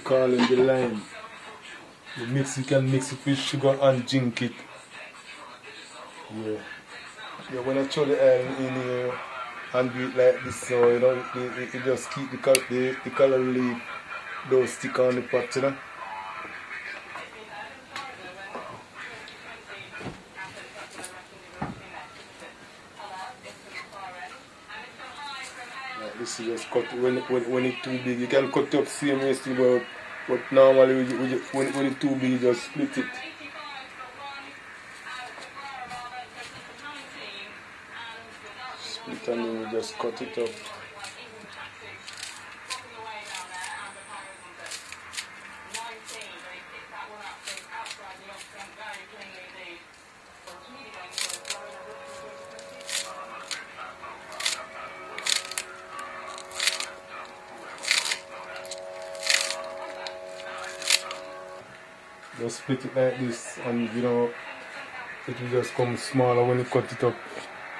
calling the lime. You can mix it with sugar and drink it. Yeah. Yeah, when I throw the oil in here and do it like this, so you know, it just keep the color leaf don't stick on the pot, you know. Like this, you just cut it when it's too big. You can cut it up same way still, but normally when it's too big, you just split it. Split and then you just cut it up. Just split it like this, and you know, it will just come smaller when you cut it up,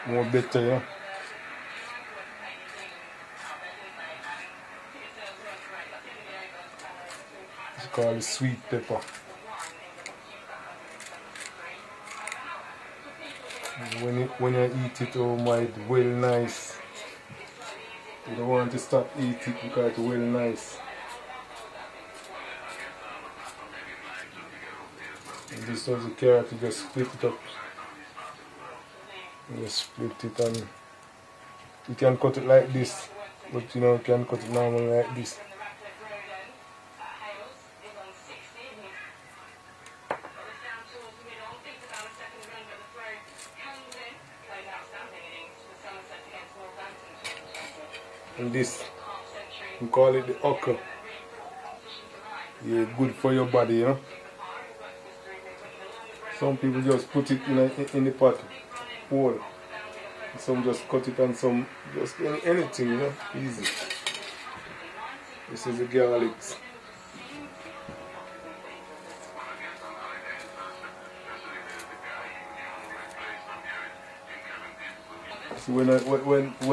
more better, yeah. It's called sweet pepper. When you eat it, oh my, it's well nice. You don't want to stop eating it because it's well nice. And this was the carrot, you just split it up. You just split it, and you can cut it like this, but you know, you can cut it normally like this. And this, we call it the okra. Yeah, good for your body, you know. Some people just put it in the pot whole. Some just cut it, and some just anything, you know, easy. This is the garlic. So when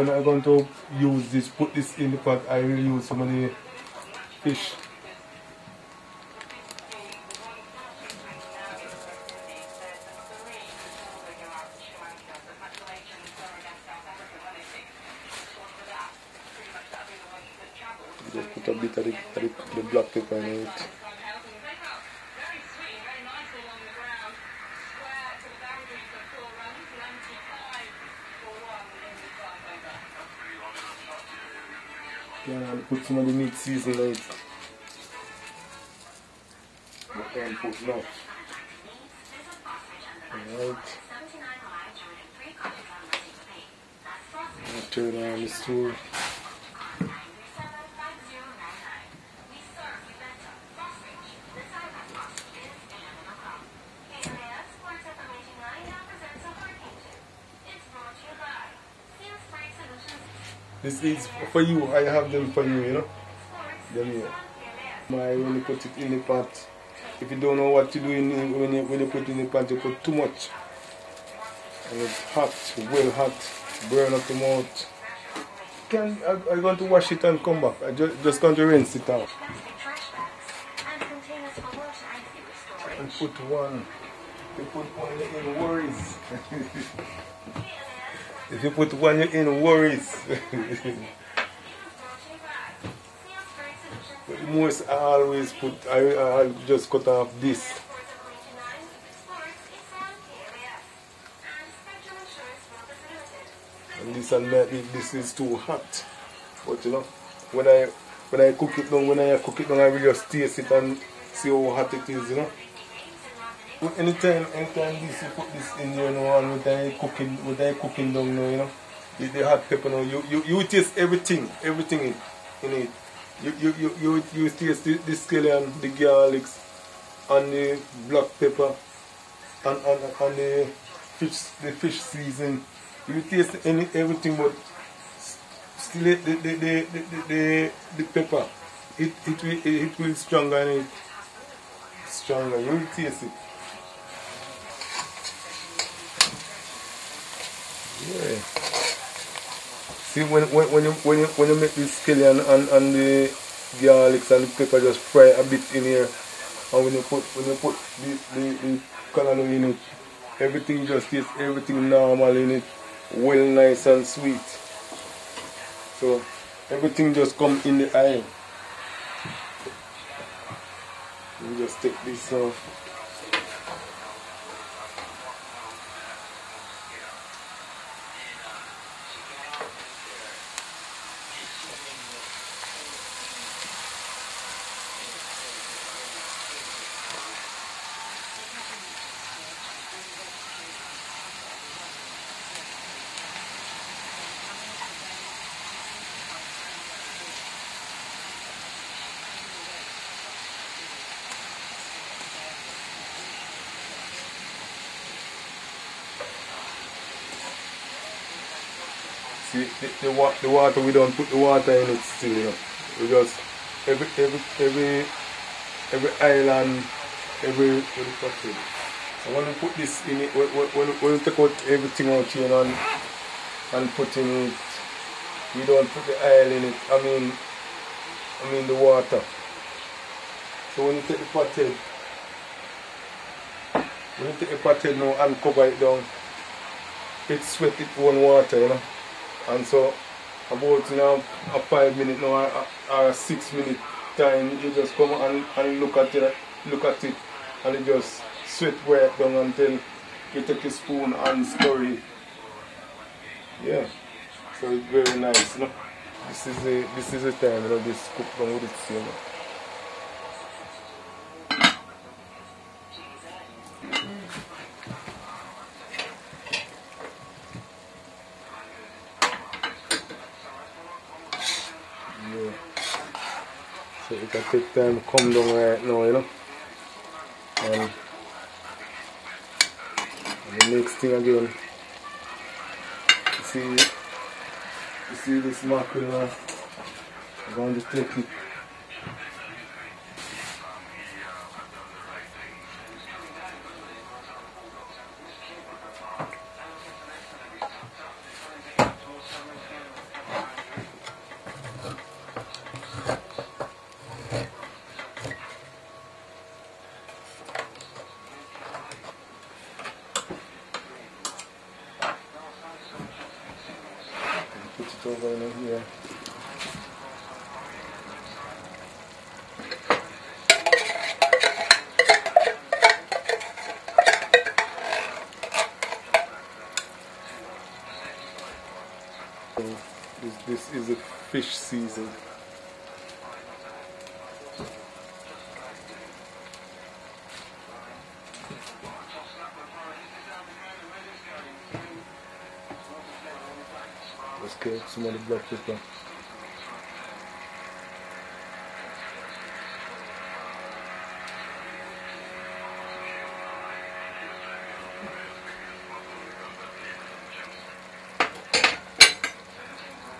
I'm going to use this, put this in the pot, I will use some of the fish. Just put a bit of the black pepper in it. Yeah, I'll put some of the meat seasoning in it. But I'll put now. Alright. I'll turn on the stove. This is for you, I have them for you, you know. Them here. When you put it in the pot, if you don't know what to do when you put it in the pot, you put too much. And it's hot, well hot, burn up the mouth. I'm going to wash it and come back. I'm just going to rinse it out. And put one. You put one, you're in worries. If you put one, you're in worries. But the most I always put, I just cut off this. And this is too hot. But you know, when I cook it down, I will just taste it and see how hot it is, you know. Anytime this, you put this in there, you know, and when I cooking down now, you know, with the hot pepper now, you taste everything in it. You taste the scallion, the garlic, and the black pepper, and the fish season. You taste everything, but still the pepper, it will stronger and it stronger. You will taste it. Yeah. See, when you make this scallion and garlic and the pepper, just fry a bit in here. And when you put the callaloo in it, everything just tastes everything normal in it, well nice and sweet. So everything just come in the eye. You just take this off. See, the water, we don't put the water in it still, you know. We just, every island, every, what do you call it? So when we put this in it, when we take out everything out here and put in it, we don't put the oil in it, I mean the water. So when you take the pothead, now and cover it down, it sweat its own water, you know. And so about a 5 minute now or a 6 minute time, you just come and look at it and it just sweat right down until you take a spoon and stir it. Yeah. So it's very nice, you know. This is the time, you know, this cook down with it, you know. Yeah. So it can take time to come down right now, you know. And the next thing again, you see this mackerel now. I'm going to take it. Put it over in here. So this is a fish season. Let's get some of the black pepper.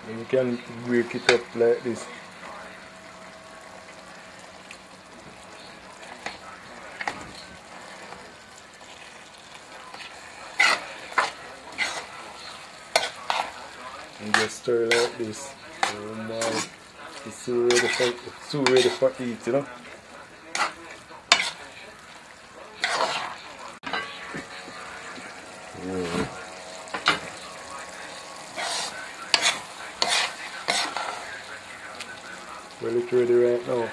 And you can break it up like this. And just stir like this. Oh my, it's too ready for eat, you know. Well, it's ready right now.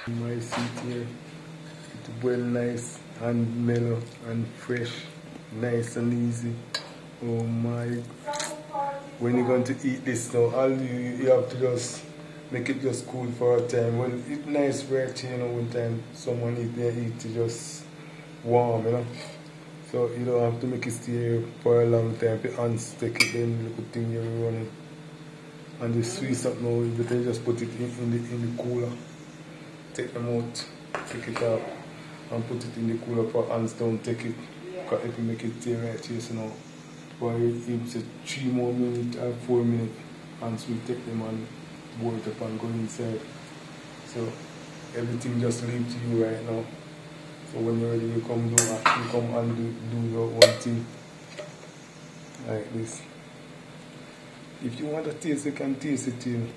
My seat here, it's well nice and mellow and fresh, nice and easy. Oh my, when you're going to eat this now, all you have to just make it just cool for a time. When it's nice right here, you know, when time someone eat, they eat it just warm, you know. So you don't have to make it stay here for a long time. If your hands take it, then look at thing you run it. And the sweets up now, you better just put it in the cooler. Take them out, take it out. and put it in the cooler for hands down, take it, because if you make it tear right chase now. But if it's 3 more minutes or 4 minutes, hands will take them and boil it up and go inside. So everything just leaves to you right now. So when you're ready, you come and do your own thing. Like this. If you want to taste, you can taste it too.